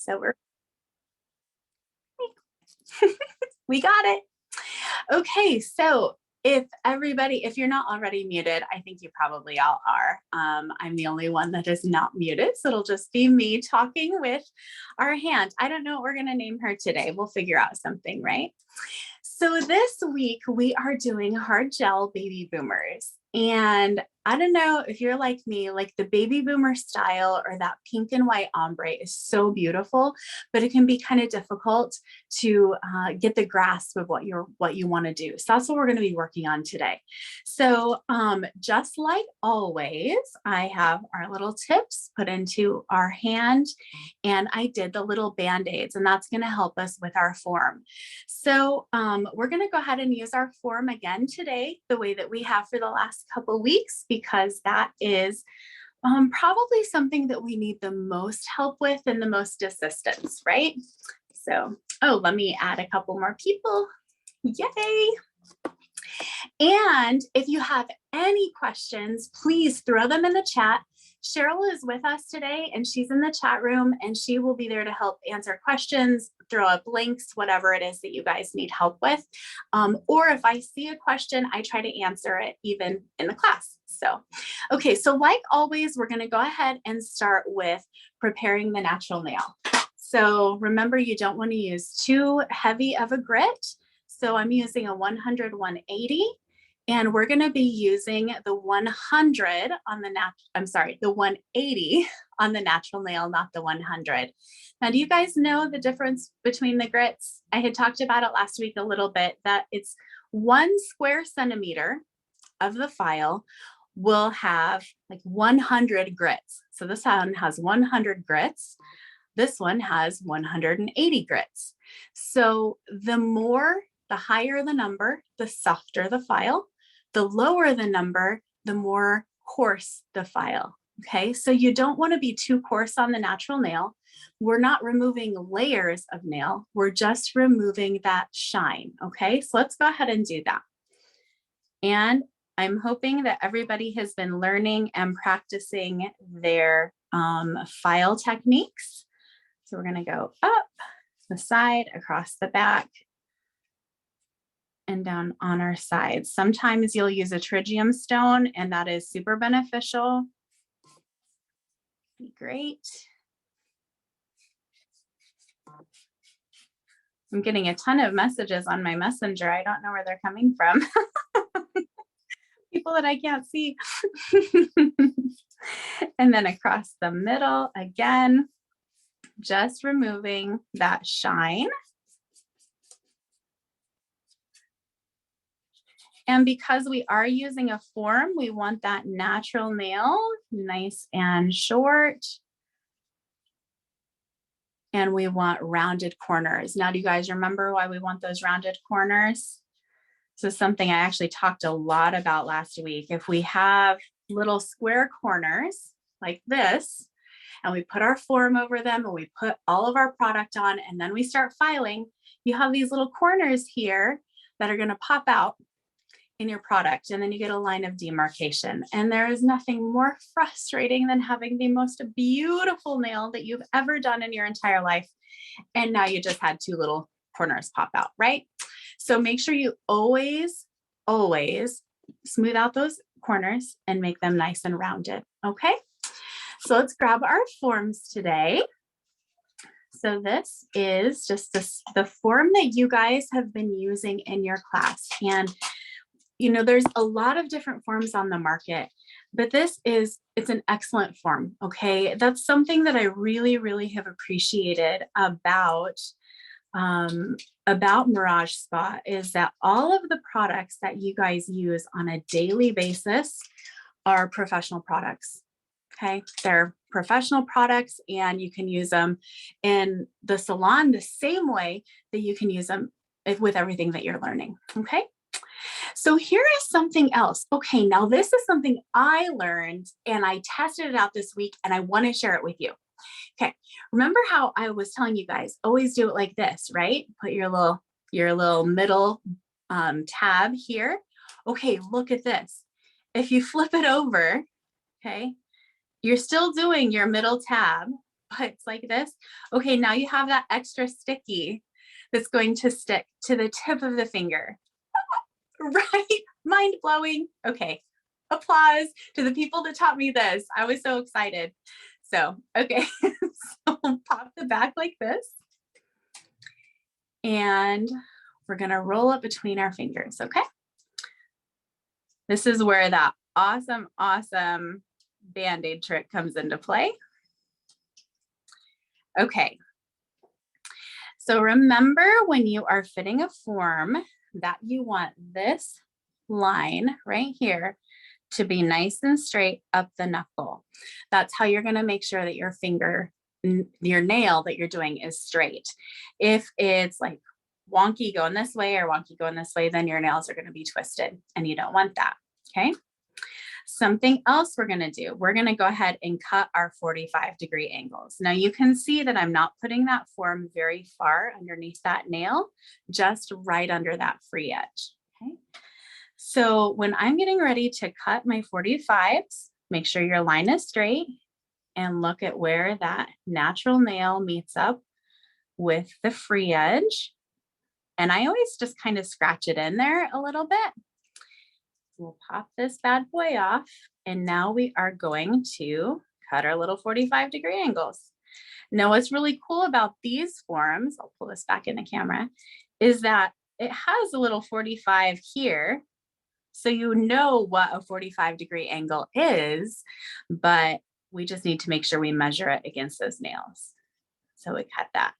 So we got it. Okay, so if you're not already muted, I think you probably all are. I'm the only one that is not muted, so it'll just be me talking with our hand. I don't know what we're gonna name her today. We'll figure out something, right? So this week we are doing hard gel baby boomers. And I don't know if you're like me, like the baby boomer style or that pink and white ombre is so beautiful, but it can be kind of difficult to get the grasp of what you want to do. So that's what we're going to be working on today. So just like always, I have our little tips put into our hand, and I did the little band-aids, and that's going to help us with our form. So we're going to go ahead and use our form again today, the way that we have for the last couple weeks, because that is probably something that we need the most help with and the most assistance, right? So, oh, let me add a couple more people. Yay! And if you have any questions, please throw them in the chat. Cheryl is with us today, and she's in the chat room, and she will be there to help answer questions, throw up links, whatever it is that you guys need help with. Or if I see a question, I try to answer it even in the class. So, okay, so like always, we're going to go ahead and start with preparing the natural nail. So remember, you don't want to use too heavy of a grit. So I'm using a 100, 180. And we're going to be using the 100 on the the 180 on the natural nail, not the 100. Now, do you guys know the difference between the grits? I had talked about it last week a little bit, that it's 1 square centimeter of the file will have like 100 grits. So this one has 100 grits. This one has 180 grits. So the higher the number, the softer the file. The lower the number, the more coarse the file. Okay, so you don't want to be too coarse on the natural nail. We're not removing layers of nail. We're just removing that shine. Okay, so let's go ahead and do that. And I'm hoping that everybody has been learning and practicing their file techniques. So we're going to go up the side, across the back, and down on our sides. Sometimes you'll use a tritium stone, and that is super beneficial. Great. I'm getting a ton of messages on my messenger. I don't know where they're coming from. People that I can't see. And then across the middle, again, just removing that shine. And because we are using a form, we want that natural nail nice and short. And we want rounded corners. Now, do you guys remember why we want those rounded corners? So something I actually talked a lot about last week. If we have little square corners like this, and we put our form over them, and we put all of our product on, and then we start filing, you have these little corners here that are going to pop out in your product, and then you get a line of demarcation. And there is nothing more frustrating than having the most beautiful nail that you've ever done in your entire life, and now you just had 2 little corners pop out, right? So make sure you always smooth out those corners and make them nice and rounded. Okay, so let's grab our forms today. So this is just the form that you guys have been using in your class. And you know, there's a lot of different forms on the market, but it's an excellent form. Okay, that's something that I really, really have appreciated about Mirage Spa, is that all of the products that you guys use on a daily basis are professional products. Okay, they're professional products, and you can use them in the salon the same way that you can use them with everything that you're learning. Okay. So here is something else. Okay, now this is something I learned, and I tested it out this week, and I want to share it with you. Okay, remember how I was telling you guys, always do it like this, right? Put your little middle tab here. Okay, look at this. If you flip it over, okay, you're still doing your middle tab, puts like this. Okay, now you have that extra sticky that's going to stick to the tip of the finger. Right? Mind blowing. Okay. Applause to the people that taught me this. I was so excited. So, okay. So pop the back like this. And we're going to roll it between our fingers. Okay. This is where that awesome, awesome Band-Aid trick comes into play. Okay. So remember when you are fitting a form that you want this line right here to be nice and straight up the knuckle. That's how you're going to make sure that your finger, your nail that you're doing is straight. If it's like wonky going this way or wonky going this way, then your nails are going to be twisted and you don't want that. Okay. Something else we're going to do, we're going to go ahead and cut our 45-degree angles. Now you can see that I'm not putting that form very far underneath that nail, just right under that free edge. Okay. So when I'm getting ready to cut my 45s, make sure your line is straight and look at where that natural nail meets up with the free edge. And I always just kind of scratch it in there a little bit. We'll pop this bad boy off. And now we are going to cut our little 45-degree angles. Now, what's really cool about these forms, I'll pull this back in the camera, is that it has a little 45 here. So you know what a 45-degree angle is, but we just need to make sure we measure it against those nails. So we cut that.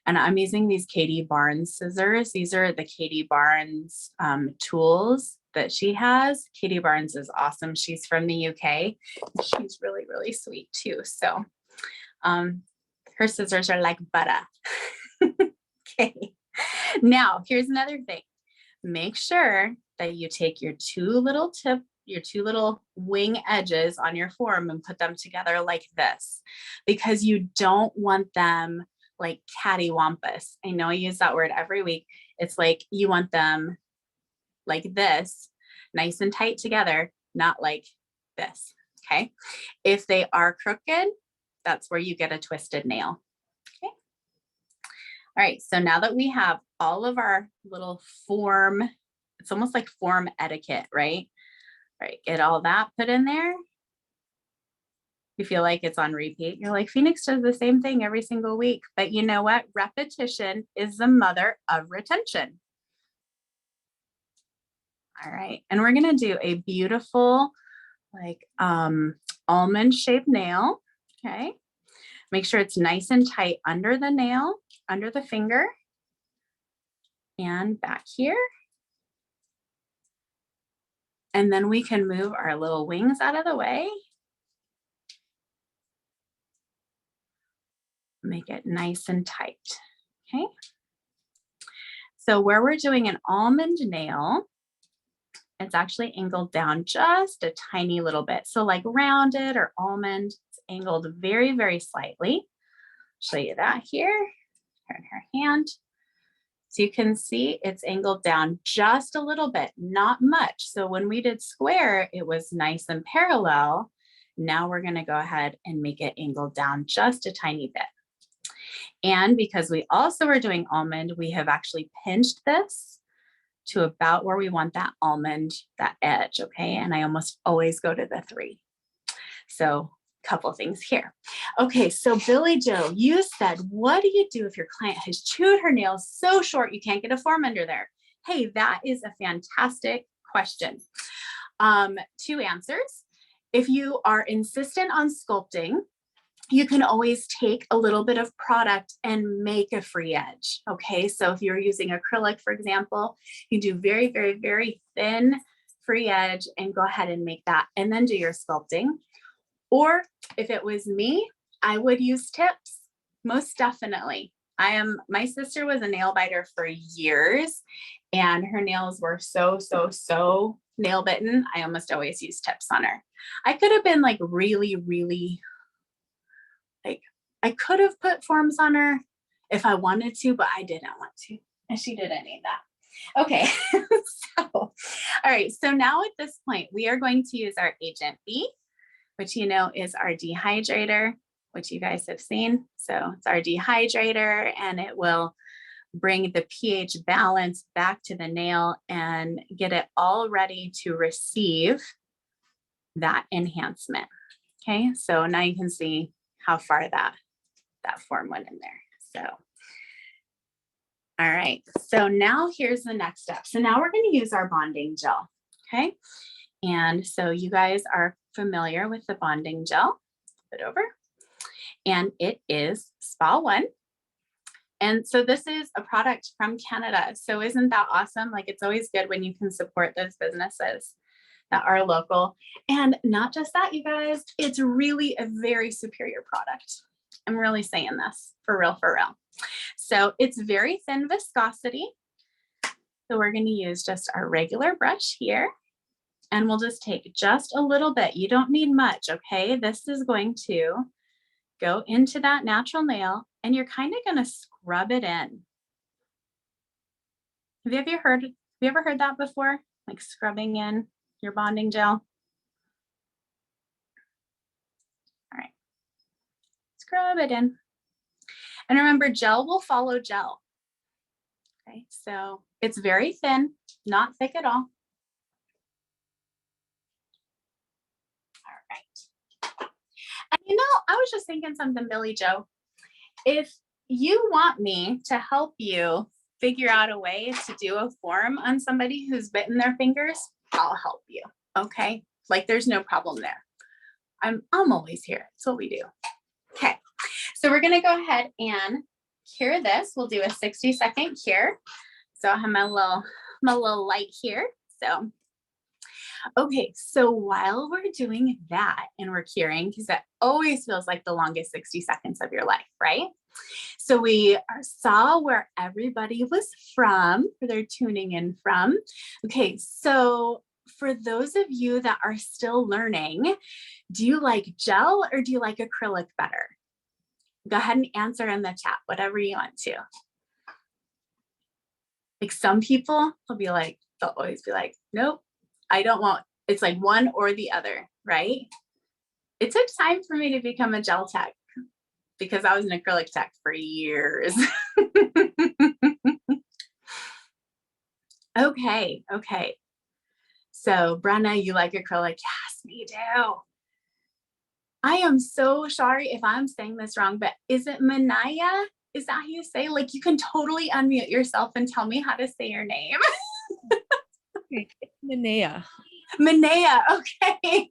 And I'm using these Katie Barnes scissors. These are the Katie Barnes tools that she has. Katie Barnes is awesome. She's from the UK. She's really, really sweet too. So her scissors are like butter. Okay. Now, here's another thing. Make sure that you take your two little wing edges on your form and put them together like this, because you don't want them like cattywampus. I know I use that word every week. It's like you want them like this, nice and tight together, not like this. Okay. If they are crooked, that's where you get a twisted nail. Okay. All right. So now that we have all of our little form, it's almost like form etiquette, right? All right. Get all that put in there. You feel like it's on repeat. You're like, Phoenix does the same thing every single week. But you know what? Repetition is the mother of retention. All right. And we're going to do a beautiful, like, almond shaped nail. Okay. Make sure it's nice and tight under the nail, under the finger, and back here. And then we can move our little wings out of the way. Make it nice and tight. Okay. So where we're doing an almond nail, it's actually angled down just a tiny little bit. So like rounded or almond, it's angled very, very slightly. Show you that here. Turn her hand. So you can see it's angled down just a little bit, not much. So when we did square, it was nice and parallel. Now we're going to go ahead and make it angled down just a tiny bit. And because we also are doing almond, we have actually pinched this to about where we want that almond, that edge, okay? And I almost always go to the 3. So a couple things here. Okay, so Billy Joe, you said, what do you do if your client has chewed her nails so short you can't get a form under there? Hey, that is a fantastic question. 2 answers. If you are insistent on sculpting, you can always take a little bit of product and make a free edge. Okay, so if you're using acrylic, for example, you do very, very, very thin free edge and go ahead and make that and then do your sculpting. Or if it was me, I would use tips, most definitely. My sister was a nail biter for years and her nails were so nail bitten. I almost always use tips on her. I could have been like really, really, like, I could have put forms on her if I wanted to, but I didn't want to, and she didn't need that. Okay, so, all right, so now at this point, we are going to use our Agent B, which you know is our dehydrator. which you guys have seen. So it's our dehydrator, and it will bring the pH balance back to the nail and get it all ready to receive that enhancement. Okay, so now you can see how far that form went in there. So, all right, so now here's the next step. So now we're going to use our bonding gel. Okay, and so you guys are familiar with the bonding gel. Flip it over, and it is Spa One. And so this is a product from Canada. So isn't that awesome? Like, it's always good when you can support those businesses that are local. And not just that, you guys, it's really a very superior product. I'm really saying this for real, for real. So it's very thin viscosity. So we're going to use just our regular brush here, and we'll just take just a little bit. You don't need much, okay? This is going to go into that natural nail, and you're kind of going to scrub it in. Have you ever heard that before? Like scrubbing in your bonding gel? All right, scrub it in. And remember, gel will follow gel. Okay, so it's very thin, not thick at all. All right. And you know, I was just thinking something, Billy Joe. If you want me to help you figure out a way to do a form on somebody who's bitten their fingers, I'll help you. Okay, like there's no problem there. I'm always here. That's what we do. Okay, so we're gonna go ahead and cure this. We'll do a 60-second cure. So I have my little light here. So, okay, so while we're doing that and we're curing, because that always feels like the longest 60 seconds of your life, right? So we saw where everybody was from, where they're tuning in from. Okay, so for those of you that are still learning, do you like gel or do you like acrylic better? Go ahead and answer in the chat, whatever you want to. Like some people will be like, they'll always be like, nope, I don't want, it's like one or the other, right? It took time for me to become a gel tech because I was an acrylic tech for years. Okay. So Brenna, you like acrylic? Yes, me too. I am so sorry if I'm saying this wrong, but is it Manaya? Is that how you say? Like, you can totally unmute yourself and tell me how to say your name. Okay, Linnea. Manaya, okay.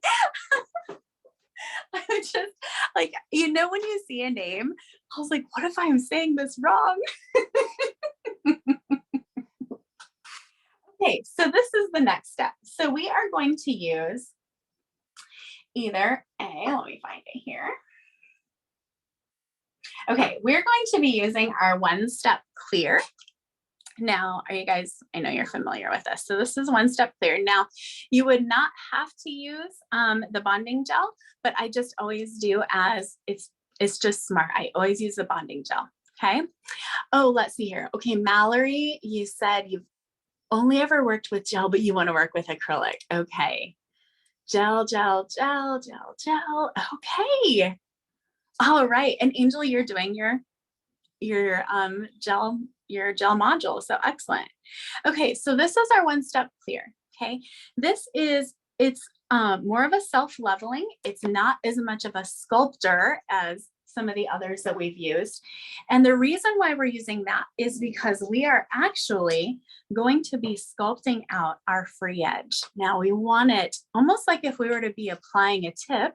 I'm just like, you know, when you see a name, I was like, what if I'm saying this wrong? Okay, so this is the next step. So we are going to use either let me find it here. Okay, we're going to be using our One Step Clear. Now, are you guys, I know you're familiar with this. So this is One Step Clear. Now, you would not have to use the bonding gel, but I just always do as it's just smart. I always use the bonding gel, okay? Oh, let's see here. Okay, Mallory, you said you've only ever worked with gel, but you want to work with acrylic. Okay. Gel. Okay. All right. And Angel, you're doing your gel module. So excellent. Okay. So this is our One Step Clear. Okay. It's more of a self-leveling. It's not as much of a sculptor as some of the others that we've used. And the reason why we're using that is because we are actually going to be sculpting out our free edge. Now we want it almost like if we were to be applying a tip,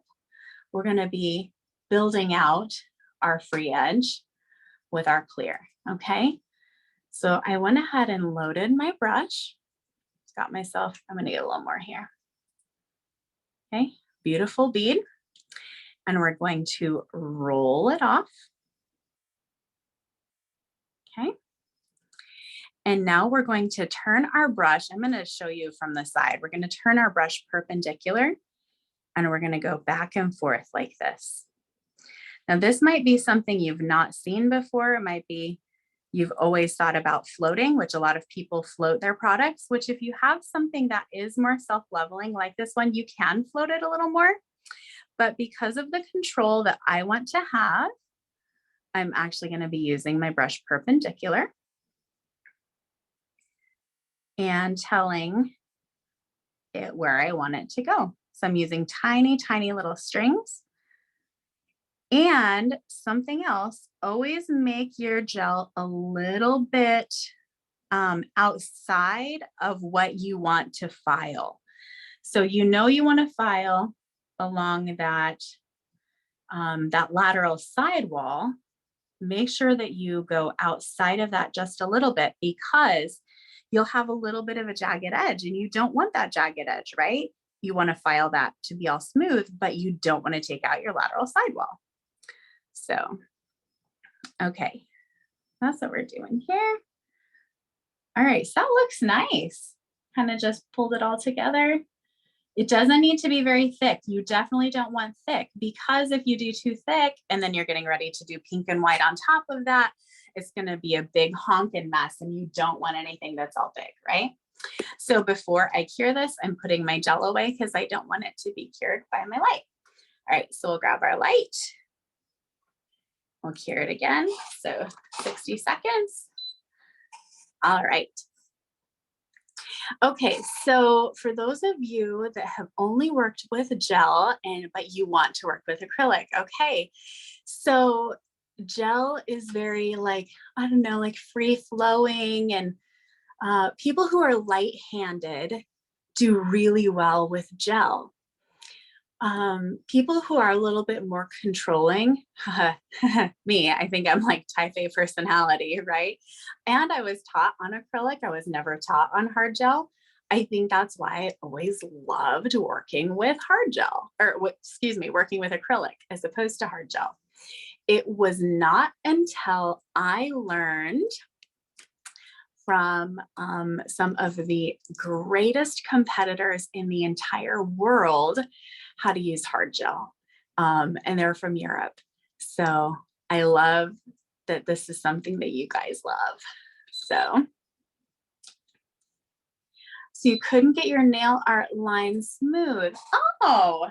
we're going to be building out our free edge with our clear. Okay. So I went ahead and loaded my brush. Got myself, I'm going to get a little more here. Okay. Beautiful bead. And we're going to roll it off. Okay. And now we're going to turn our brush. I'm going to show you from the side. We're going to turn our brush perpendicular and we're going to go back and forth like this. Now this might be something you've not seen before. It might be you've always thought about floating, which a lot of people float their products, which if you have something that is more self-leveling like this one, you can float it a little more. But because of the control that I want to have, I'm actually going to be using my brush perpendicular and telling it where I want it to go. So I'm using tiny, tiny little strings. And something else, always make your gel a little bit outside of what you want to file. So you want to file along that, that lateral sidewall. Make sure that you go outside of that just a little bit, because you'll have a little bit of a jagged edge and you don't want that jagged edge, right? You want to file that to be all smooth, but you don't want to take out your lateral sidewall. So, okay, that's what we're doing here. All right, so that looks nice. Kind of just pulled it all together. It doesn't need to be very thick. You definitely don't want thick, because if you do too thick and then you're getting ready to do pink and white on top of that, it's going to be a big honking mess, and you don't want anything that's all big, right? So before I cure this, I'm putting my gel away because I don't want it to be cured by my light. All right, so we'll grab our light. We'll cure it again. So 60 seconds. All right. Okay, so for those of you that have only worked with gel but you want to work with acrylic, okay. So gel is very like, I don't know, like free flowing, and people who are light-handed do really well with gel. People who are a little bit more controlling, me, I think I'm like type A personality, right? And I was taught on acrylic. I was never taught on hard gel. I think that's why I always loved working with hard gel, or excuse me, working with acrylic as opposed to hard gel. It was not until I learned from some of the greatest competitors in the entire world how to use hard gel. And they're from Europe. So I love that this is something that you guys love. So you couldn't get your nail art line smooth. Oh,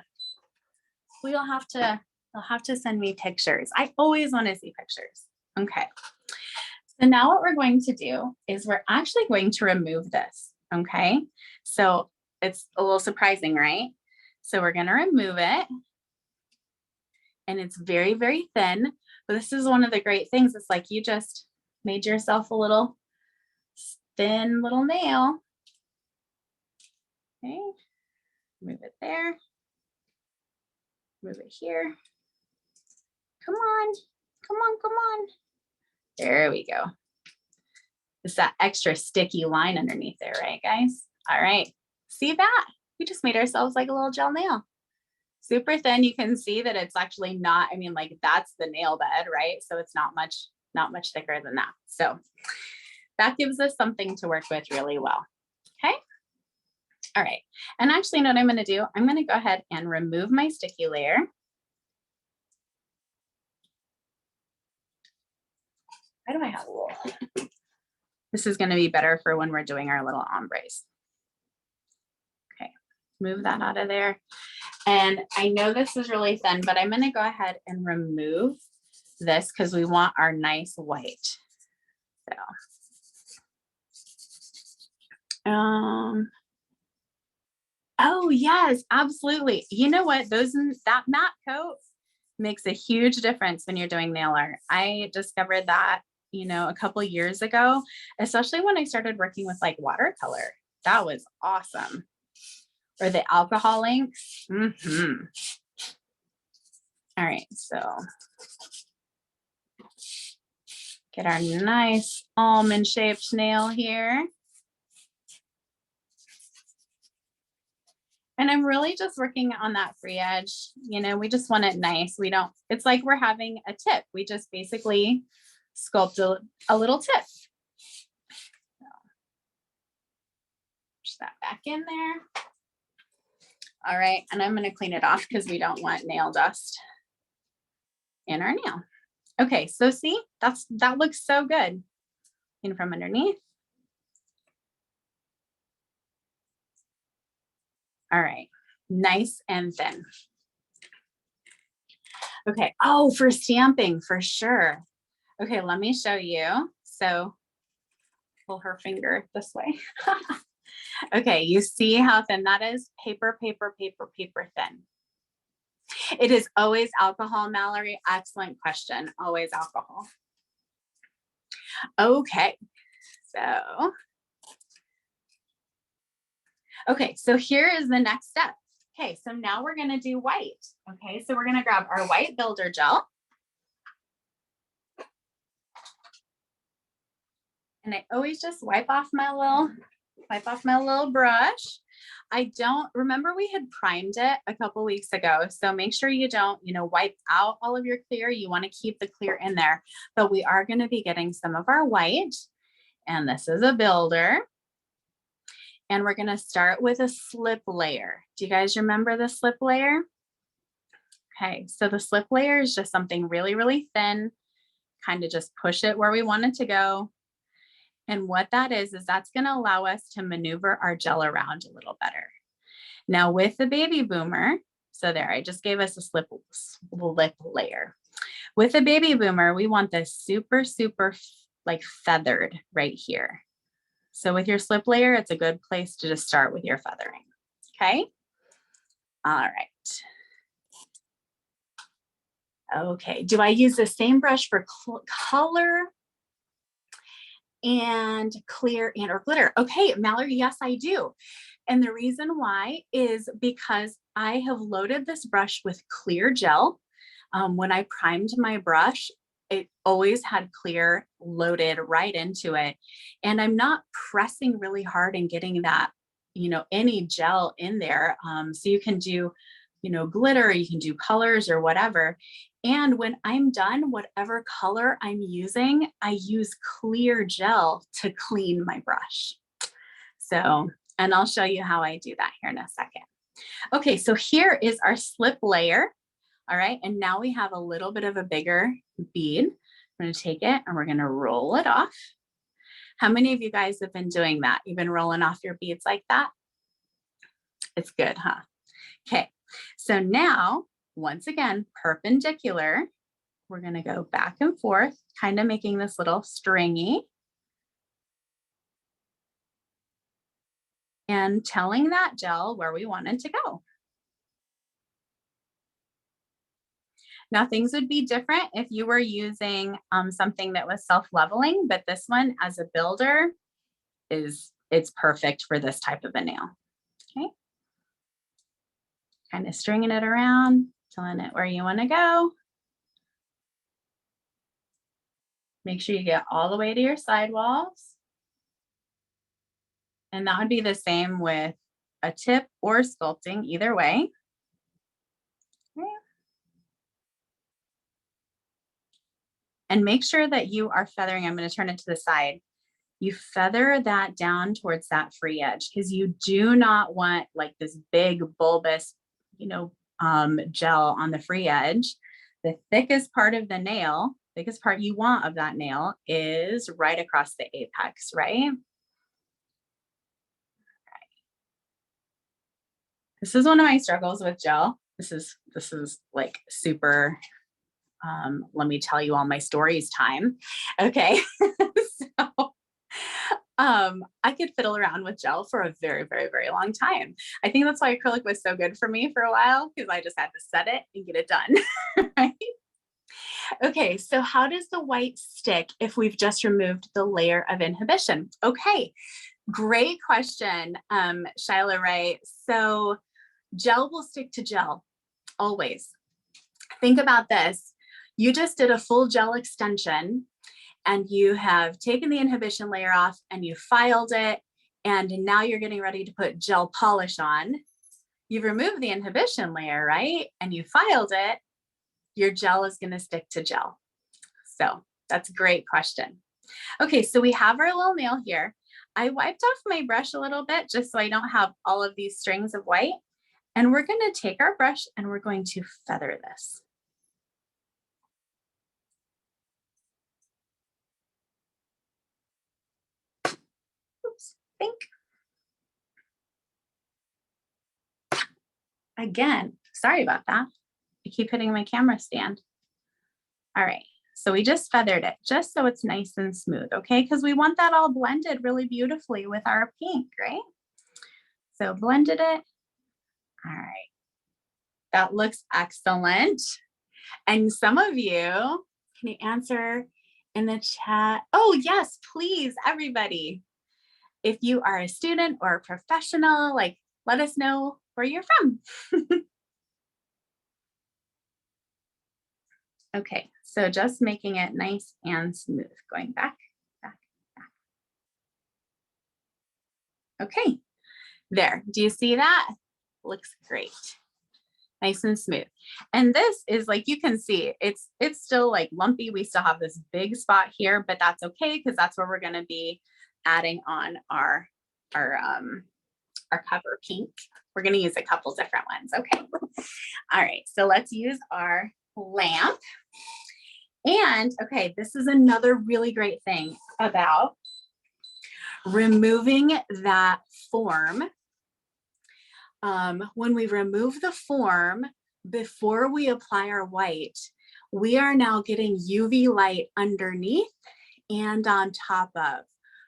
well, you'll have to send me pictures. I always want to see pictures. Okay. So now what we're going to do is we're actually going to remove this. Okay. So it's a little surprising, right? So we're going to remove it. And it's very, very thin. But this is one of the great things. It's like you just made yourself a little thin little nail. Okay. Move it there. Move it here. Come on. Come on, come on. There we go. It's that extra sticky line underneath there, right, guys? All right. See that? We just made ourselves like a little gel nail. Super thin. You can see that it's actually not, I mean, like that's the nail bed, right? So it's not much thicker than that. So that gives us something to work with really well. Okay. All right. And actually, you know what I'm going to do? I'm going to go ahead and remove my sticky layer. Why do I have a little? This is going to be better for when we're doing our little ombres. Okay. Move that out of there. And I know this is really thin, but I'm going to go ahead and remove this because we want our nice white. So, oh yes, absolutely. You know what? That matte coat makes a huge difference when you're doing nail art. I discovered that, you know, a couple years ago, especially when I started working with like watercolor. That was awesome. Or the alcohol inks. Mm-hmm. All right, so get our nice almond shaped nail here. And I'm really just working on that free edge. You know, we just want it nice. It's like we're having a tip. We just basically sculpt a little tip. So, push that back in there. All right, and I'm going to clean it off because we don't want nail dust in our nail. Okay, so see, that looks so good. In from underneath. All right, nice and thin. Okay. Oh, for stamping, for sure. Okay, let me show you. So pull her finger this way. Okay, you see how thin that is? Paper, paper, paper, paper thin. It is always alcohol, Mallory. Excellent question. Always alcohol. Okay, so here is the next step. Okay, so now we're gonna do white. Okay, so we're gonna grab our white builder gel. And I always just wipe off my little brush. I don't remember we had primed it a couple weeks ago. So make sure you don't, wipe out all of your clear. You want to keep the clear in there, but we are going to be getting some of our white. And this is a builder. And we're going to start with a slip layer. Do you guys remember the slip layer? Okay, so the slip layer is just something really, really thin, kind of just push it where we want it to go. And what that is that's going to allow us to maneuver our gel around a little better. Now with the Babyboomer, so there, I just gave us a slip layer. With the Babyboomer, we want this super, super like feathered right here. So with your slip layer, it's a good place to just start with your feathering. Okay. All right. Okay. Do I use the same brush for color and clear and or glitter? Okay, Mallory, yes, I do. And the reason why is because I have loaded this brush with clear gel. When I primed my brush, it always had clear loaded right into it. And I'm not pressing really hard and getting that, any gel in there. So you can do, glitter, you can do colors or whatever. And when I'm done, whatever color I'm using, I use clear gel to clean my brush. So, and I'll show you how I do that here in a second. Okay, so here is our slip layer. All right, and now we have a little bit of a bigger bead. I'm gonna take it and we're gonna roll it off. How many of you guys have been doing that? You've been rolling off your beads like that? It's good, huh? Okay, so now, once again, perpendicular, we're gonna go back and forth, kind of making this little stringy. And telling that gel where we want it to go. Now things would be different if you were using something that was self-leveling, but this one as a builder it's perfect for this type of a nail. Okay. Kind of stringing it around, telling it where you want to go. Make sure you get all the way to your sidewalls. And that would be the same with a tip or sculpting, either way. Okay. And make sure that you are feathering. I'm going to turn it to the side. You feather that down towards that free edge because you do not want like this big bulbous, gel on the free edge. The thickest part of the nail, thickest part you want of that nail is right across the apex, right? This is one of my struggles with gel. This is like super, let me tell you all my stories time. Okay. So I could fiddle around with gel for a very, very, very long time. I think that's why acrylic was so good for me for a while, because I just had to set it and get it done. Right? Okay, so how does the white stick if we've just removed the layer of inhibition? Okay, great question, Shyla Ray. So gel will stick to gel, always. Think about this. You just did a full gel extension and you have taken the inhibition layer off and you filed it, and now you're getting ready to put gel polish on. You've removed the inhibition layer, right? And you filed it, your gel is going to stick to gel. So that's a great question. Okay, so we have our little nail here. I wiped off my brush a little bit just so I don't have all of these strings of white. And we're going to take our brush and we're going to feather this. Oops, think. Again, sorry about that. I keep hitting my camera stand. All right, so we just feathered it just so it's nice and smooth, okay? Because we want that all blended really beautifully with our pink, right? So blended it. All right, that looks excellent. And some of you, can you answer in the chat? Oh yes, please, everybody. If you are a student or a professional, like let us know where you're from. Okay, so just making it nice and smooth, going back, back, back. Okay, there, do you see that? Looks great. Nice and smooth. And this is like, you can see, it's still like lumpy. We still have this big spot here, but that's okay because that's where we're gonna be adding on our cover pink. We're gonna use a couple different ones, okay? All right, so let's use our lamp. And okay, this is another really great thing about removing that form. When we remove the form before we apply our white, we are now getting UV light underneath and on top of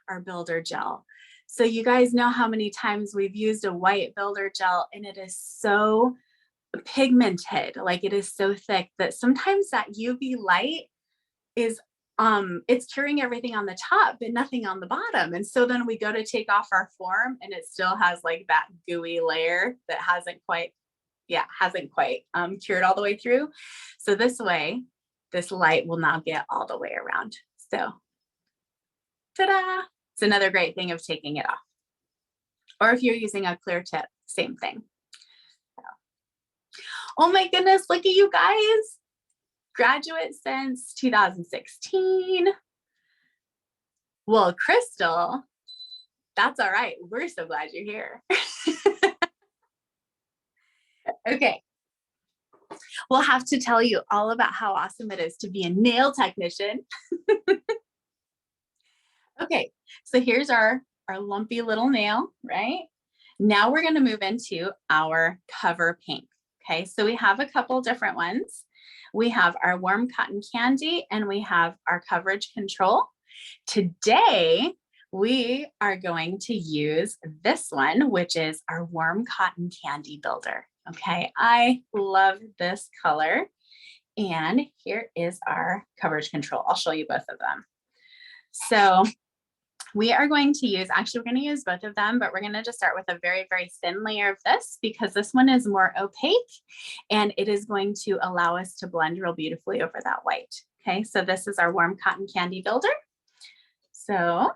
our builder gel. So you guys know how many times we've used a white builder gel and it is so pigmented, like it is so thick that sometimes that UV light is it's curing everything on the top but nothing on the bottom. And so then we go to take off our form and it still has like that gooey layer that hasn't quite cured all the way through. So this way, this light will now get all the way around. So ta-da! It's another great thing of taking it off. Or if you're using a clear tip, same thing. So. Oh my goodness, look at you guys. Graduate since 2016. Well, Crystal, that's all right. We're so glad you're here. Okay. We'll have to tell you all about how awesome it is to be a nail technician. Okay, so here's our lumpy little nail, right? Now we're going to move into our cover pink. Okay, so we have a couple different ones. We have our warm cotton candy and we have our coverage control. Today, we are going to use this one, which is our warm cotton candy builder. Okay, I love this color. And here is our coverage control. I'll show you both of them. So we are going to use, actually we're going to use both of them, but we're going to just start with a very, very thin layer of this because this one is more opaque and it is going to allow us to blend real beautifully over that white. Okay, so this is our warm cotton candy builder. So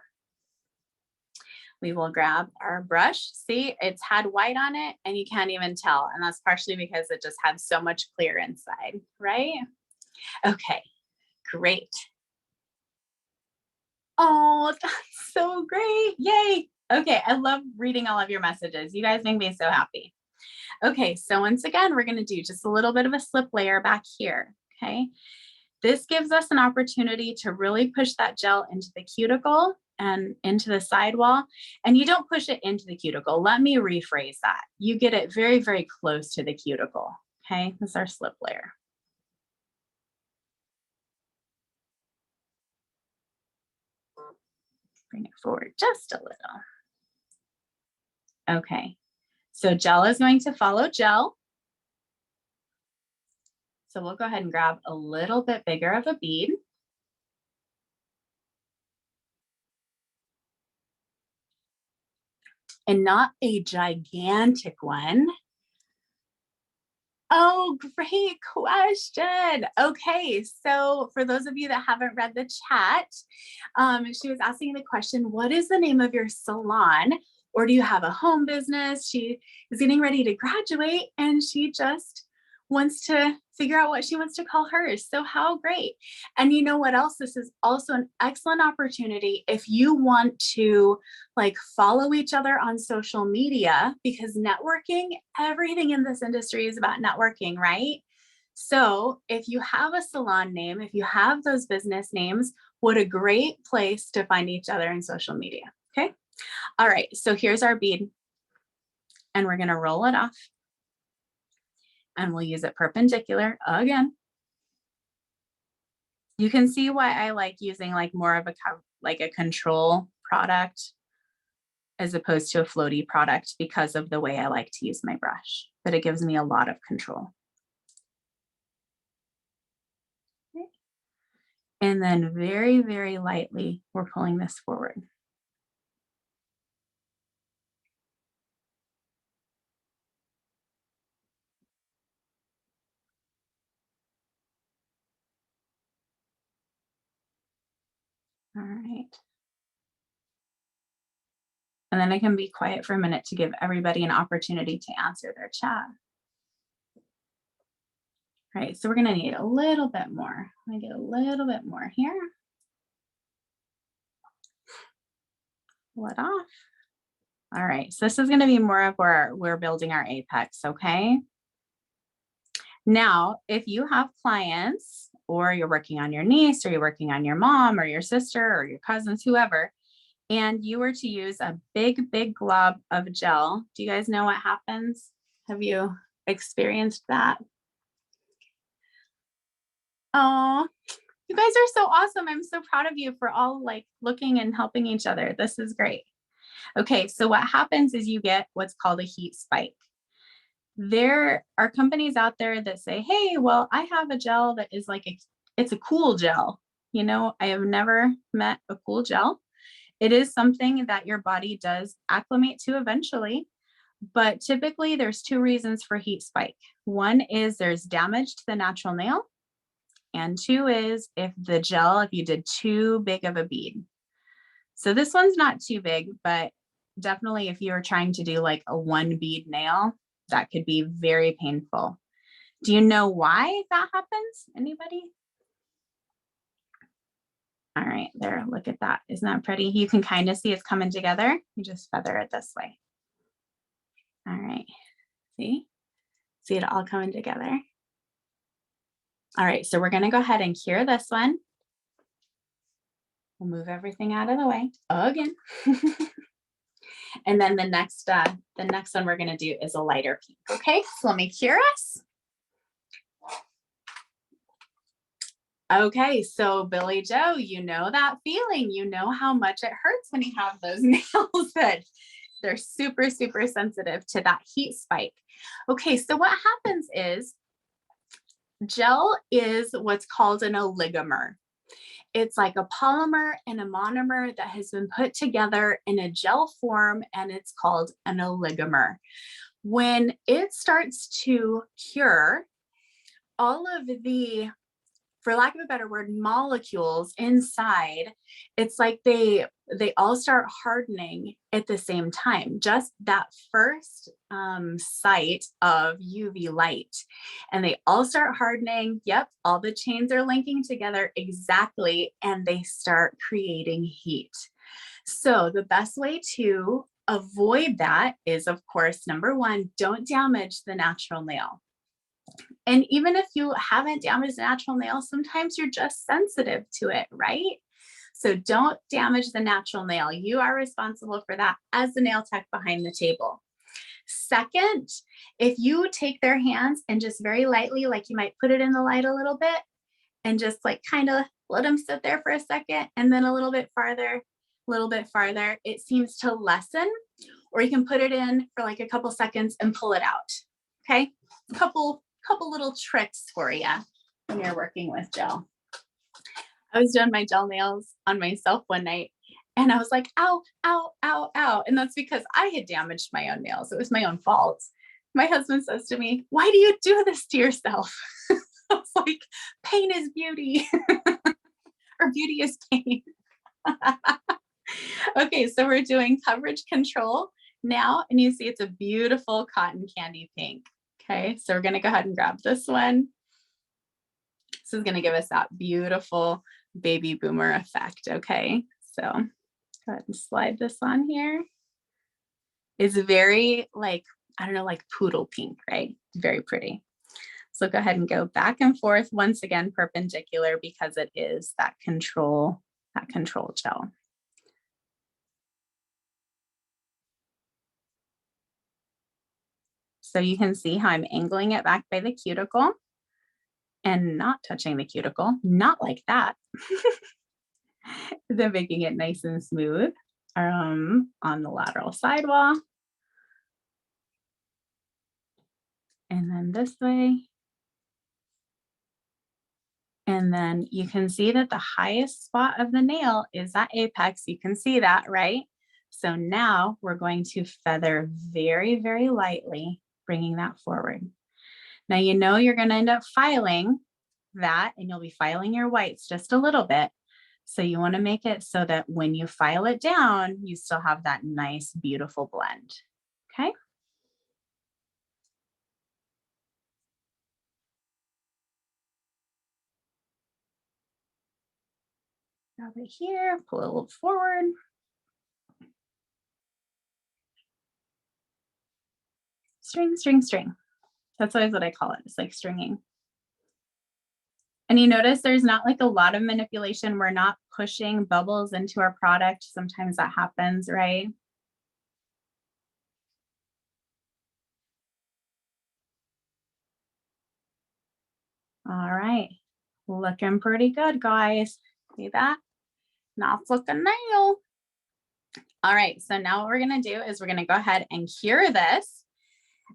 we will grab our brush. See, it's had white on it and you can't even tell. And that's partially because it just had so much clear inside, right? Okay, great. Oh, that's so great. Yay. Okay, I love reading all of your messages. You guys make me so happy. Okay, so once again, we're going to do just a little bit of a slip layer back here. Okay, this gives us an opportunity to really push that gel into the cuticle and into the sidewall. And you don't push it into the cuticle. Let me rephrase that. You get it very, very close to the cuticle. Okay, this is our slip layer. Bring it forward just a little. Okay, so gel is going to follow gel. So we'll go ahead and grab a little bit bigger of a bead. And not a gigantic one. Oh, great question. Okay, so for those of you that haven't read the chat, she was asking the question, what is the name of your salon? Or do you have a home business? She is getting ready to graduate and she just wants to figure out what she wants to call hers. So how great. And you know what else? This is also an excellent opportunity if you want to like follow each other on social media, because networking, everything in this industry is about networking, right? So if you have a salon name, if you have those business names, what a great place to find each other in social media. Okay. All right. So here's our bead and we're going to roll it off. and we'll use it perpendicular again. You can see why I like using like more of a control product as opposed to a floaty product, because of the way I like to use my brush, but it gives me a lot of control. Okay. And then very, very lightly, we're pulling this forward. All right. And then I can be quiet for a minute to give everybody an opportunity to answer their chat. All right, so we're gonna need a little bit more. I'm gonna get a little bit more here. Pull it off. All right, so this is gonna be more of where we're building our apex, okay? Now, if you have clients, or you're working on your niece, or you're working on your mom, or your sister, or your cousins, whoever, and you were to use a big, big glob of gel, do you guys know what happens? Have you experienced that? Oh, you guys are so awesome. I'm so proud of you for all like looking and helping each other. This is great. Okay, so what happens is you get what's called a heat spike. There are companies out there that say, hey, well, I have a gel that is like, it's a cool gel. You know, I have never met a cool gel. It is something that your body does acclimate to eventually, but typically there's two reasons for heat spike. One is there's damage to the natural nail, and two is if you did too big of a bead. So this one's not too big, but definitely if you're trying to do like a one bead nail, that could be very painful. Do you know why that happens? Anybody? All right, there, look at that. Isn't that pretty? You can kind of see it's coming together. You just feather it this way. All right, see it all coming together. All right, so we're gonna go ahead and cure this one. We'll move everything out of the way again. And then the next one we're gonna do is a lighter pink, okay? So let me cure us. Okay, so Billy Joe, you know that feeling. You know how much it hurts when you have those nails that they're super, super sensitive to that heat spike. Okay, so what happens is gel is what's called an oligomer. It's like a polymer and a monomer that has been put together in a gel form, and it's called an oligomer. When it starts to cure, all of the, for lack of a better word, molecules inside, it's like they all start hardening at the same time, just that first sight of UV light, and they all start hardening. Yep, all the chains are linking together exactly, and they start creating heat. So the best way to avoid that is, of course, number one, don't damage the natural nail. And even if you haven't damaged the natural nail, sometimes you're just sensitive to it, right? So don't damage the natural nail. You are responsible for that as the nail tech behind the table. Second, if you take their hands and just very lightly, like you might put it in the light a little bit and just like kind of let them sit there for a second, and then a little bit farther, it seems to lessen. Or you can put it in for like a couple seconds and pull it out. Okay, couple little tricks for you when you're working with gel. I was doing my gel nails on myself one night, and I was like, ow, ow, ow, ow. And that's because I had damaged my own nails. It was my own fault. My husband says to me, why do you do this to yourself? I was like, pain is beauty, or beauty is pain. Okay, so we're doing coverage control now, and you see it's a beautiful cotton candy pink. Okay, so we're gonna go ahead and grab this one. This is gonna give us that beautiful baby boomer effect, okay? So go ahead and slide this on here. It's very like, I don't know, like poodle pink, right? Very pretty. So go ahead and go back and forth, once again, perpendicular, because it is that control gel. So you can see how I'm angling it back by the cuticle and not touching the cuticle, not like that. Then making it nice and smooth on the lateral sidewall. And then this way. And then you can see that the highest spot of the nail is that apex. You can see that, right? So now we're going to feather very, very lightly, bringing that forward. Now, you know, you're going to end up filing that, and you'll be filing your whites just a little bit. So you want to make it so that when you file it down, you still have that nice, beautiful blend. Okay. Over here, pull a little forward. String, string, string. That's always what I call it. It's like stringing. And you notice there's not like a lot of manipulation. We're not pushing bubbles into our product. Sometimes that happens, right? All right. Looking pretty good, guys. See that? Not looking nail. All right. So now what we're going to do is we're going to go ahead and cure this.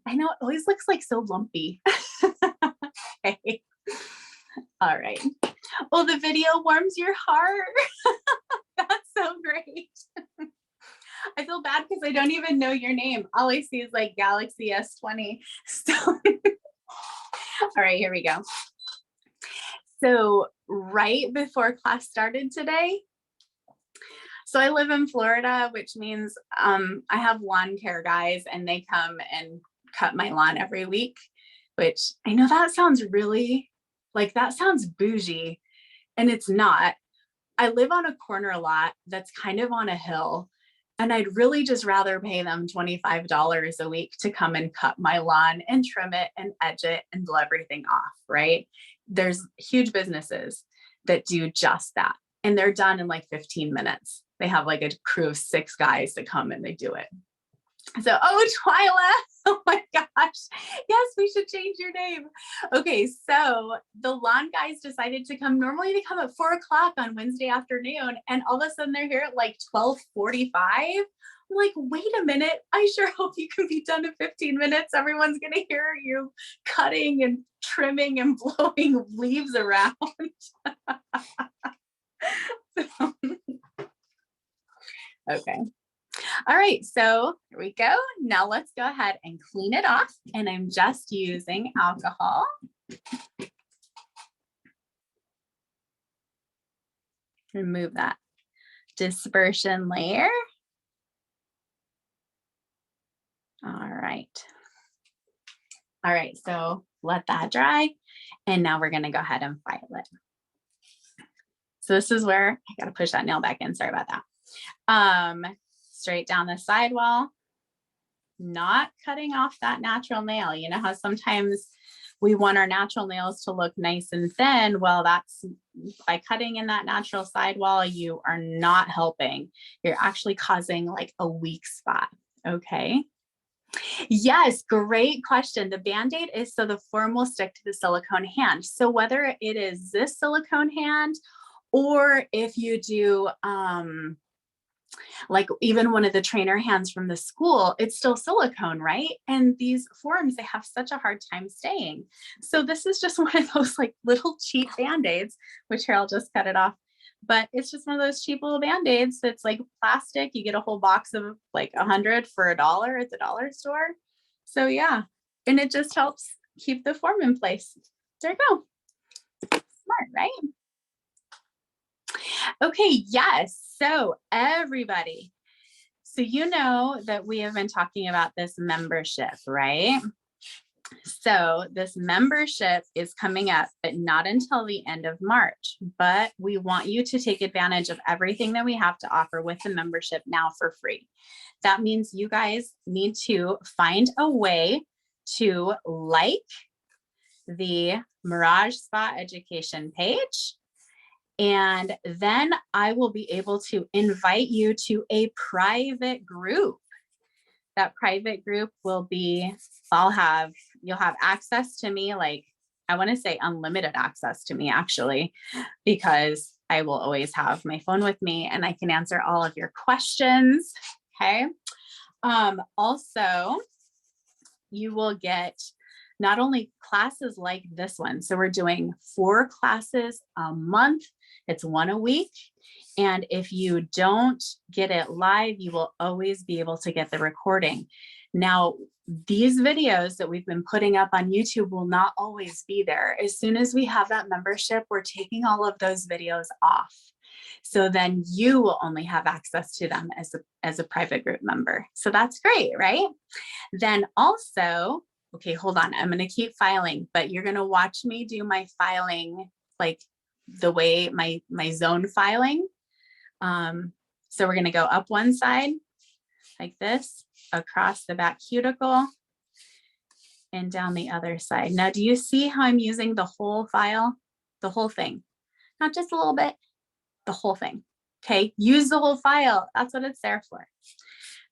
I know it always looks like so lumpy. Okay. All right. Well, the video warms your heart. That's so great. I feel bad because I don't even know your name. All I see is like Galaxy S20. So, all right, here we go. So right before class started today, so I live in Florida, which means I have lawn care guys and they come and cut my lawn every week, which I know that sounds really like, that sounds bougie, and it's not. I live on a corner lot that's kind of on a hill, and I'd really just rather pay them $25 a week to come and cut my lawn and trim it and edge it and blow everything off, right? There's huge businesses that do just that, and they're done in like 15 minutes. They have like a crew of 6 guys to come and they do it. So, oh, Twyla, oh my gosh. Yes, we should change your name. Okay, so the lawn guys decided to come. Normally they come at 4 o'clock on Wednesday afternoon, and all of a sudden they're here at like 12:45. I'm like, wait a minute. I sure hope you can be done in 15 minutes. Everyone's going to hear you cutting and trimming and blowing leaves around. So, okay. All right, so here we go. Now let's go ahead and clean it off. And I'm just using alcohol. Remove that dispersion layer. All right. All right, so let that dry. And now we're going to go ahead and file it. So this is where I got to push that nail back in. Sorry about that. Straight down the sidewall, not cutting off that natural nail. You know how sometimes we want our natural nails to look nice and thin. Well, that's by cutting in that natural sidewall, you are not helping. You're actually causing like a weak spot. Okay. Yes, great question. The Band-Aid is so the form will stick to the silicone hand. So whether it is this silicone hand, or if you do like even one of the trainer hands from the school, it's still silicone, right? And these forms, they have such a hard time staying. So this is just one of those like little cheap Band-Aids, which here I'll just cut it off. But it's just one of those cheap little Band-Aids that's like plastic. You get a whole box of like 100 for $1 at the dollar store. So yeah, and it just helps keep the form in place. There you go. Smart, right? Okay, yes. So everybody, so you know that we have been talking about this membership, right? So this membership is coming up, but not until the end of March. But we want you to take advantage of everything that we have to offer with the membership now for free. That means you guys need to find a way to like the Mirage Spa Education page. And then I will be able to invite you to a private group. that private group will be, you'll have access to me, like, I want to say unlimited access to me actually, because I will always have my phone with me and I can answer all of your questions. Okay. Also, you will get not only classes like this one. So we're doing 4 classes a month. It's 1 a week. And if you don't get it live, you will always be able to get the recording. Now, these videos that we've been putting up on YouTube will not always be there. As soon as we have that membership, we're taking all of those videos off. So then you will only have access to them as a private group member. So that's great, right? Then also, okay, hold on. I'm going to keep filing, but you're going to watch me do my filing, like the way my zone filing. So we're going to go up one side like this, across the back cuticle, and down the other side. Now, do you see how I'm using the whole file, the whole thing, not just a little bit, the whole thing. Okay. Use the whole file. That's what it's there for.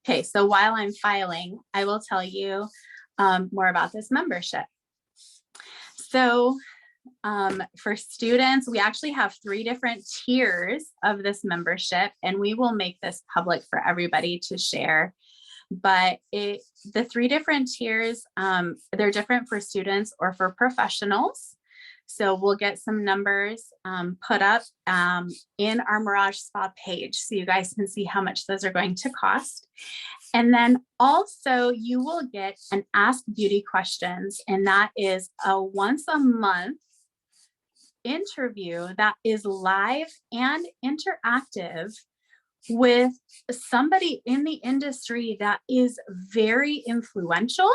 Okay. So while I'm filing, I will tell you more about this membership. So for students, we actually have 3 different tiers of this membership, and we will make this public for everybody to share. But the 3 different tiers, they're different for students or for professionals. So we'll get some numbers put up in our Mirage Spa page, so you guys can see how much those are going to cost. And then also you will get an Ask Beauty Questions, and that is a once a month interview that is live and interactive with somebody in the industry that is very influential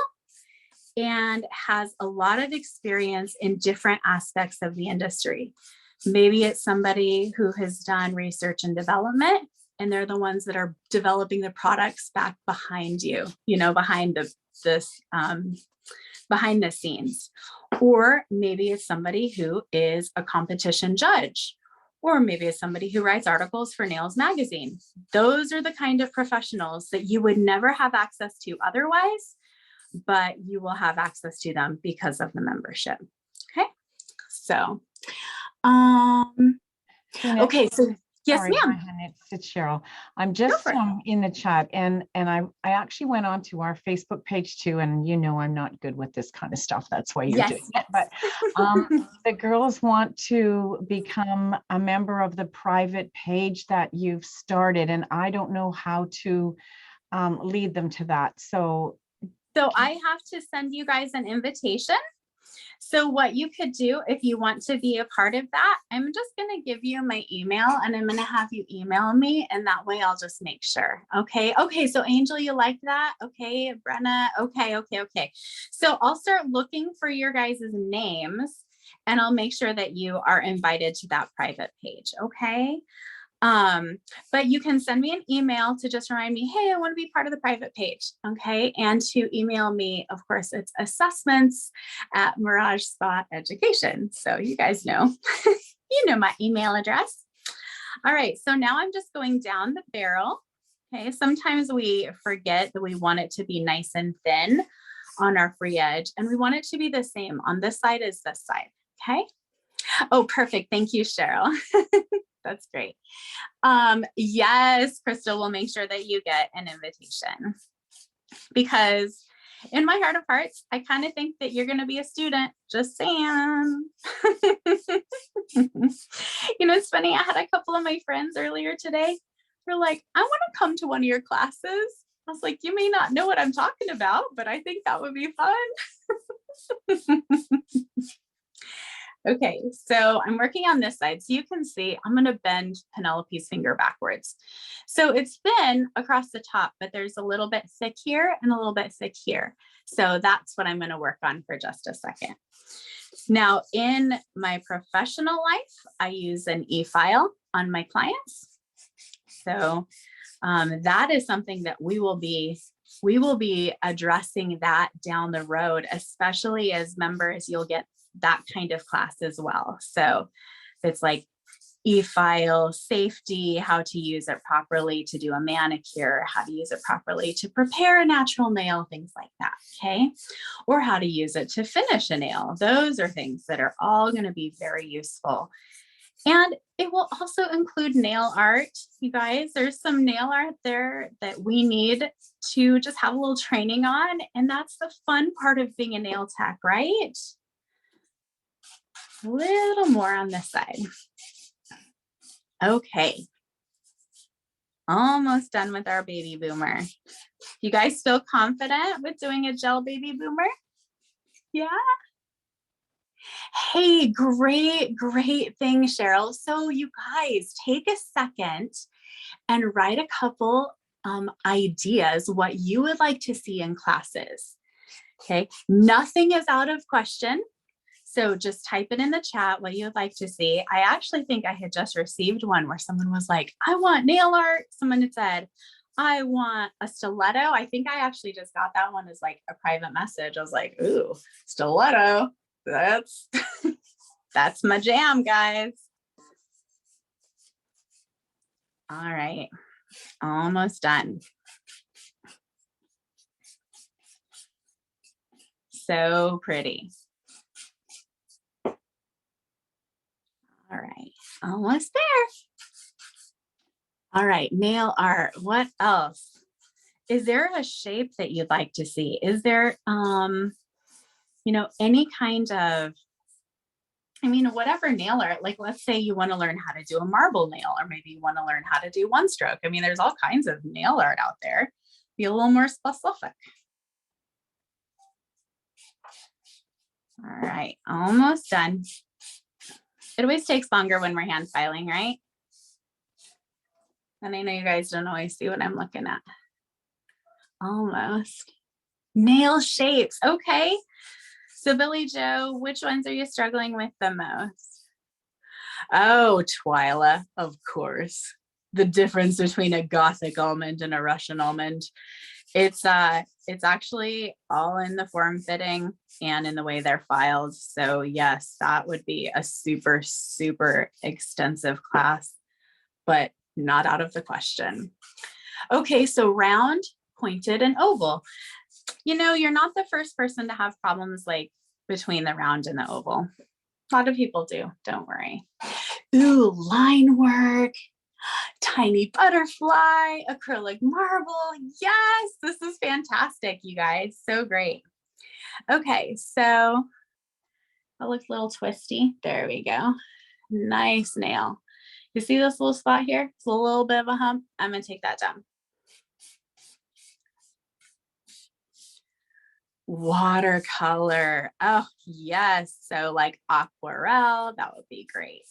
and has a lot of experience in different aspects of the industry. Maybe it's somebody who has done research and development, and they're the ones that are developing the products back behind you, behind behind the scenes. Or maybe it's somebody who is a competition judge, or maybe it's somebody who writes articles for Nails magazine. Those are the kind of professionals that you would never have access to otherwise, but you will have access to them because of the membership. Okay. So, okay. So yes, sorry, ma'am. It's Cheryl. I'm just in the chat, and I actually went on to our Facebook page too, and I'm not good with this kind of stuff. That's why you're doing it. But the girls want to become a member of the private page that you've started, and I don't know how to lead them to that. So I have to send you guys an invitation. So what you could do if you want to be a part of that, I'm just going to give you my email, and I'm going to have you email me, and that way I'll just make sure. Okay. Okay. So Angel, you like that? Okay. Brenna. Okay. Okay. Okay. So I'll start looking for your guys' names, and I'll make sure that you are invited to that private page. Okay. But you can send me an email to just remind me, hey, I want to be part of the private page. Okay. And to email me, of course, it's assessments@Mirage Spa Education. So you guys know, my email address. All right. So now I'm just going down the barrel. Okay. Sometimes we forget that we want it to be nice and thin on our free edge, and we want it to be the same on this side as this side. Okay. Oh, perfect. Thank you, Cheryl. That's great. Yes, Crystal, will make sure that you get an invitation, because in my heart of hearts, I kind of think that you're going to be a student. Just saying. It's funny. I had a couple of my friends earlier today. They're like, I want to come to one of your classes. I was like, you may not know what I'm talking about, but I think that would be fun. Okay, so I'm working on this side. So you can see I'm going to bend Penelope's finger backwards. So it's thin across the top, but there's a little bit thick here and a little bit thick here. So that's what I'm going to work on for just a second. Now, in my professional life, I use an e-file on my clients. So that is something that we will be addressing that down the road, especially as members. You'll get that kind of class as well. So it's like e-file, safety, how to use it properly to do a manicure, how to use it properly to prepare a natural nail, things like that, okay? Or how to use it to finish a nail. Those are things that are all going to be very useful. And it will also include nail art. You guys, there's some nail art there that we need to just have a little training on. And that's the fun part of being a nail tech, right? A little more on this side. Okay. Almost done with our baby boomer. You guys feel confident with doing a gel baby boomer? Yeah. Hey, great thing, Cheryl. So you guys take a second and write a couple ideas what you would like to see in classes. Okay, nothing is out of question. So just type it in the chat what you'd like to see. I actually think I had just received one where someone was like, I want nail art. Someone had said, I want a stiletto. I think I actually just got that one as like a private message. I was like, ooh, stiletto. That's that's my jam, guys. All right, almost done. So pretty. All right, almost there. All right, nail art. What else? Is there a shape that you'd like to see? Is there, you know, any kind of, I mean, whatever nail art, like let's say you want to learn how to do a marble nail, or maybe you want to learn how to do one stroke. I mean, there's all kinds of nail art out there. Be a little more specific. All right, almost done. It always takes longer when we're hand filing, right? And I know you guys don't always see what I'm looking at. Almost. Nail shapes, okay. So Billy Joe, which ones are you struggling with the most? Oh, Twyla, of course. The difference between a Gothic almond and a Russian almond. It's actually all in the form fitting and in the way they're filed. So yes, that would be a super, super extensive class, but not out of the question. Okay, so round, pointed, and oval. You know, you're not the first person to have problems like between the round and the oval. A lot of people do, don't worry. Ooh, line work, tiny butterfly, acrylic marble. Yes, this is fantastic, you guys. So great. Okay, so that looks a little twisty. There we go. Nice nail. You see this little spot here? It's a little bit of a hump. I'm gonna take that down. Watercolor. Oh, yes. So like aquarelle, that would be great.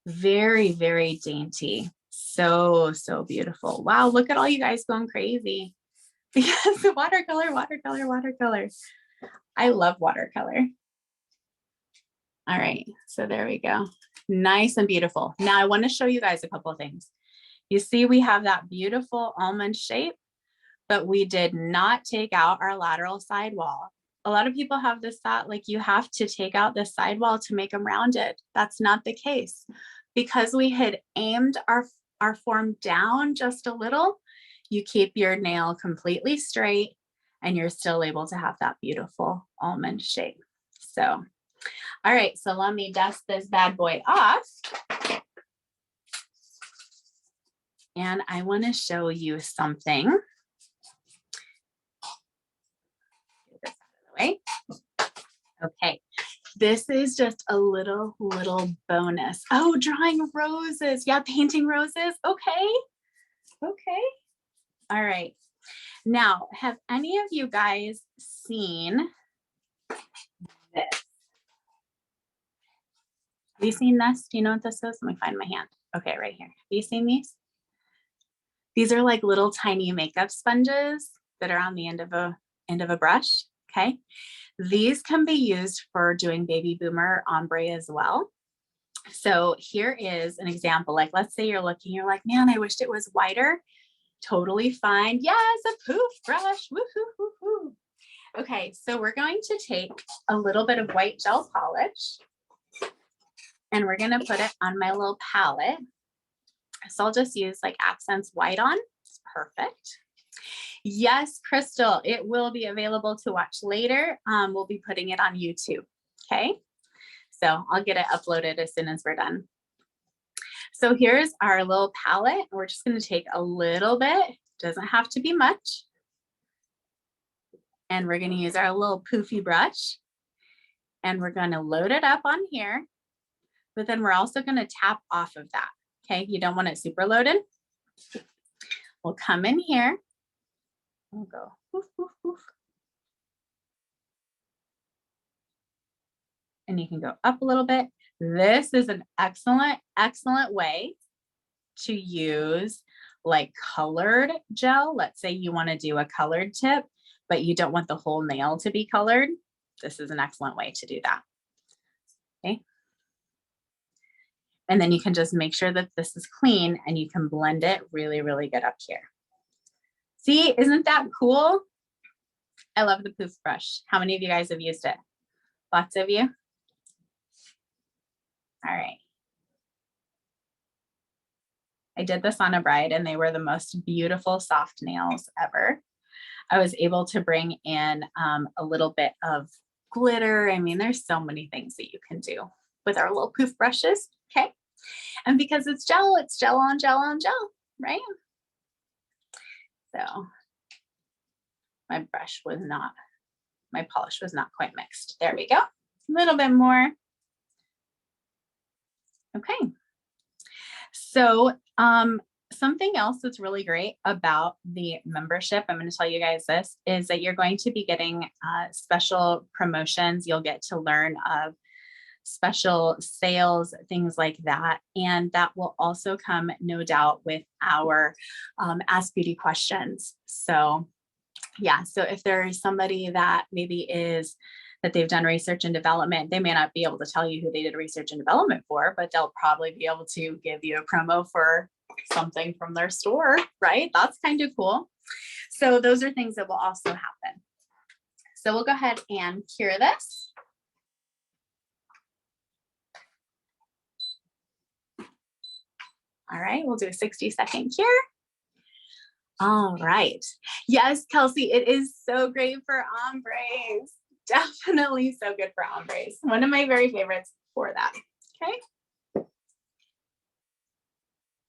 Very, very dainty. So, so beautiful. Wow, look at all you guys going crazy. Because watercolor, watercolor, watercolor. I love watercolor. All right, so there we go. Nice and beautiful. Now I want to show you guys a couple of things. You see we have that beautiful almond shape, but we did not take out our lateral sidewall. A lot of people have this thought like you have to take out the sidewall to make them rounded. That's not the case. Because we had aimed our form down just a little, you keep your nail completely straight and you're still able to have that beautiful almond shape. So, all right, so let me dust this bad boy off. And I want to show you something. Get this out of the way. Okay, this is just a little bonus. Oh, drawing roses. Yeah, painting roses. Okay. Okay. All right. Now, have any of you guys seen this? Have you seen this? Do you know what this is? Let me find my hand. Okay, right here. Have you seen these? These are like little tiny makeup sponges that are on the end of a brush. Okay. These can be used for doing baby boomer ombre as well. So here is an example. Like, let's say you're looking, you're like, man, I wished it was whiter. Totally fine. Yes, a poof brush. Woohoo. Okay, so we're going to take a little bit of white gel polish. And we're gonna put it on my little palette. So I'll just use like accents white on. It's perfect. Yes, Crystal, it will be available to watch later. We'll be putting it on YouTube. Okay. So I'll get it uploaded as soon as we're done. So here's our little palette. We're just going to take a little bit, doesn't have to be much. And we're going to use our little poofy brush and we're going to load it up on here, but then we're also going to tap off of that. Okay. You don't want it super loaded. We'll come in here. We'll go woof, woof, woof. And you can go up a little bit. This is an excellent, excellent way to use like colored gel. Let's say you want to do a colored tip, but you don't want the whole nail to be colored. This is an excellent way to do that. Okay. And then you can just make sure that this is clean and you can blend it really, really good up here. See, isn't that cool? I love the poof brush. How many of you guys have used it? Lots of you? All right. I did this on a bride and they were the most beautiful soft nails ever. I was able to bring in a little bit of glitter. I mean, there's so many things that you can do with our little poof brushes. Okay. And because it's gel on gel on gel, right? So my polish was not quite mixed. There we go. A little bit more. Okay. So something else that's really great about the membership, I'm going to tell you guys this, is that you're going to be getting special promotions. You'll get to learn of special sales, things like that. And that will also come, no doubt, with our Ask Beauty questions. So yeah, so if there's somebody that maybe that they've done research and development, they may not be able to tell you who they did research and development for, but they'll probably be able to give you a promo for something from their store, right? That's kind of cool. So those are things that will also happen. So we'll go ahead and cure this. All right, we'll do a 60-second cure. All right. Yes, Kelsey, it is so great for ombres. Definitely so good for ombres. One of my very favorites for that. Okay.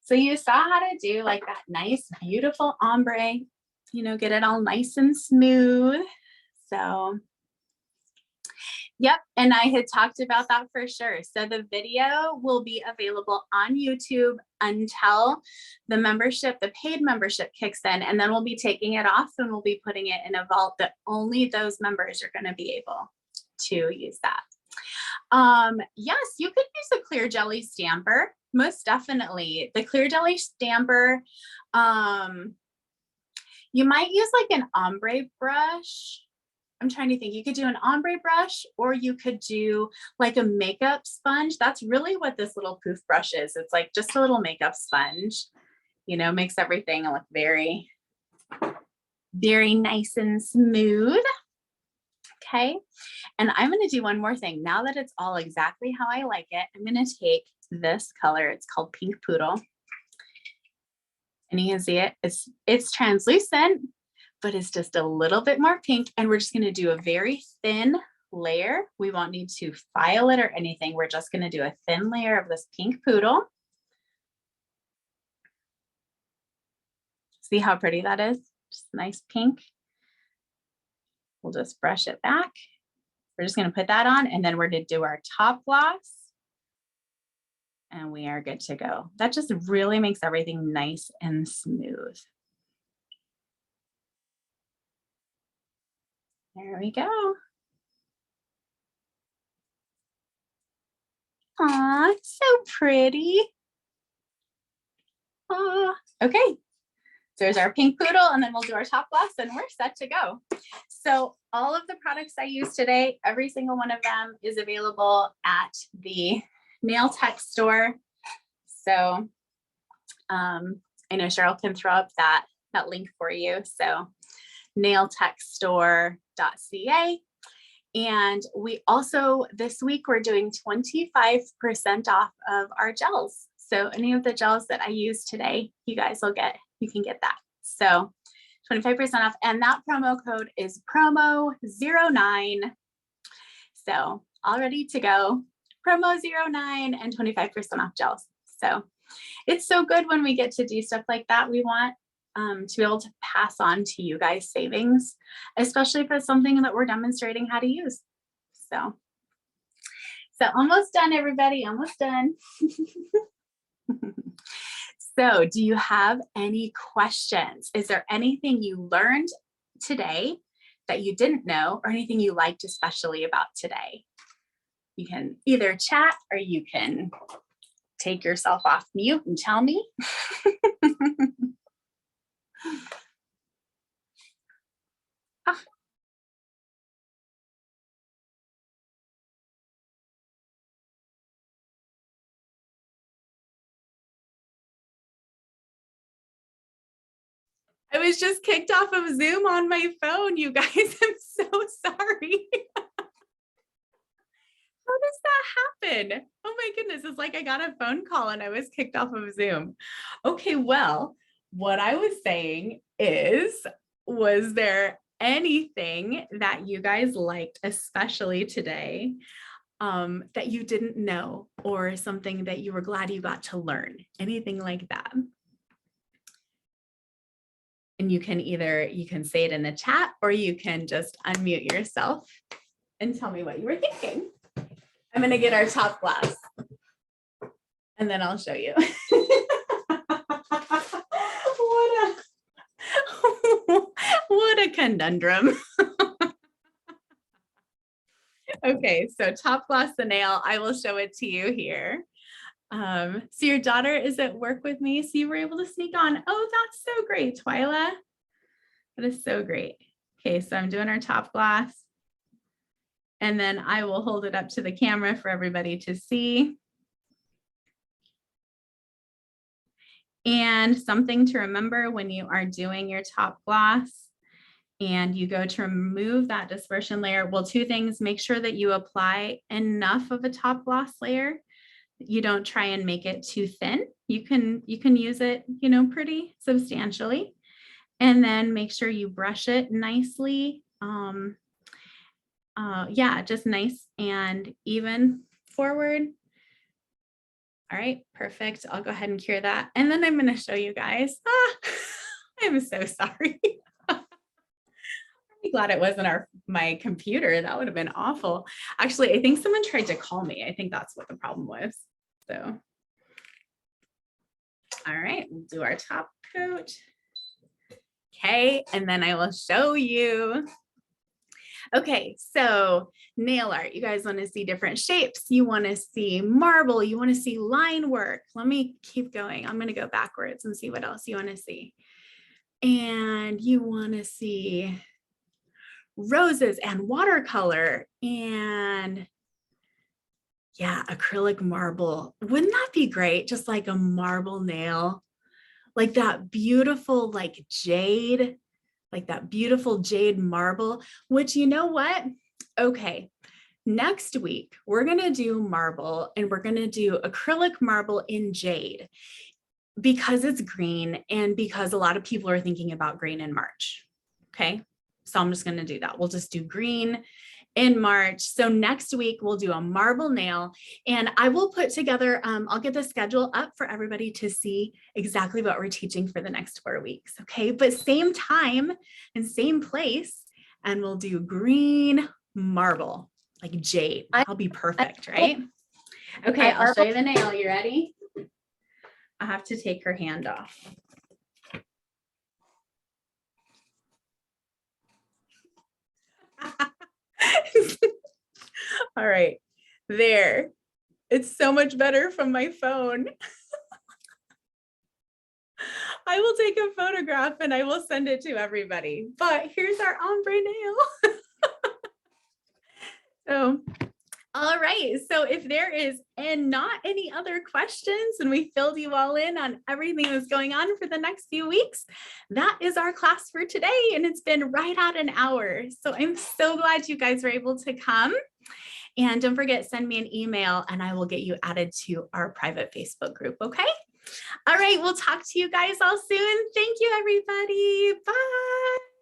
So you saw how to do like that nice, beautiful ombre, get it all nice and smooth. So yep. And I had talked about that for sure. So the video will be available on YouTube until the paid membership kicks in, and then we'll be taking it off and we'll be putting it in a vault that only those members are going to be able to use that. Yes, you could use a clear jelly stamper. Most definitely. The clear jelly stamper, you might use like an ombre brush. I'm trying to think. You could do an ombre brush, or you could do like a makeup sponge. That's really what this little poof brush is. It's like just a little makeup sponge, makes everything look very, very nice and smooth. Okay. And I'm going to do one more thing. Now that it's all exactly how I like it, I'm going to take this color. It's called Pink Poodle. And you can see it. It's translucent, but it's just a little bit more pink. And we're just going to do a very thin layer. We won't need to file it or anything. We're just going to do a thin layer of this Pink Poodle. See how pretty that is? Just nice pink. We'll just brush it back. We're just going to put that on, and then we're going to do our top gloss. And we are good to go. That just really makes everything nice and smooth. There we go. Aw, so pretty. Aw. Okay. So there's our Pink Poodle, and then we'll do our top gloss, and we're set to go. So all of the products I use today, every single one of them is available at the nailtech store. So I know Cheryl can throw up that link for you. So nailtechstore.ca. And we also, this week, we're doing 25% off of our gels. So any of the gels that I use today, you guys will get, you can get that. So 25% off. And that promo code is promo09. So all ready to go. Promo09 and 25% off gels. So it's so good when we get to do stuff like that. We want to be able to pass on to you guys savings, especially if it's something that we're demonstrating how to use. So almost done, everybody, almost done. So do you have any questions? Is there anything you learned today that you didn't know, or anything you liked especially about today? You can either chat or you can take yourself off mute and tell me. I was just kicked off of Zoom on my phone, you guys. I'm so sorry. How does that happen? Oh my goodness, it's like I got a phone call and I was kicked off of Zoom. Okay, well, what I was saying is, was there anything that you guys liked, especially today, that you didn't know, or something that you were glad you got to learn? Anything like that? And you can say it in the chat, or you can just unmute yourself and tell me what you were thinking. I'm going to get our top glass and then I'll show you. What a conundrum. Okay, so top glass the nail. I will show it to you here. So your daughter is at work with me, so you were able to sneak on. Oh, that's so great, Twyla. That is so great. Okay, so I'm doing our top glass. And then I will hold it up to the camera for everybody to see. And something to remember when you are doing your top gloss and you go to remove that dispersion layer. Well, two things: make sure that you apply enough of a top gloss layer. You don't try and make it too thin. You can use it, pretty substantially. And then make sure you brush it nicely. Yeah, just nice and even forward. All right, perfect. I'll go ahead and cure that. And then I'm going to show you guys. I'm so sorry. I'm glad it wasn't my computer. That would have been awful. Actually, I think someone tried to call me. I think that's what the problem was. So, all right, we'll do our top coat. Okay, and then I will show you. Okay, so nail art, you guys want to see different shapes. You want to see marble. You want to see line work. Let me keep going. I'm going to go backwards and see what else you want to see. And you want to see roses and watercolor and yeah, acrylic marble. Wouldn't that be great? Just like a marble nail, like that beautiful, like jade. Like that beautiful jade marble, which, you know what? Okay, next week, we're going to do marble, and we're going to do acrylic marble in jade because it's green and because a lot of people are thinking about green in March. Okay, so I'm just going to do that. We'll just do green in March. So next week we'll do a marble nail, and I will put together, I'll get the schedule up for everybody to see exactly what we're teaching for the next 4 weeks. Okay, but same time and same place, and we'll do green marble, like jade. That'll be perfect, right? Okay, I'll show you the nail. You ready? I have to take her hand off. All right, there. It's so much better from my phone. I will take a photograph and I will send it to everybody. But here's our ombre nail. So All right. So if there is not any other questions and we filled you all in on everything that's going on for the next few weeks, that is our class for today. And it's been right at an hour. So I'm so glad you guys were able to come. And don't forget, send me an email and I will get you added to our private Facebook group. Okay. All right. We'll talk to you guys all soon. Thank you, everybody. Bye.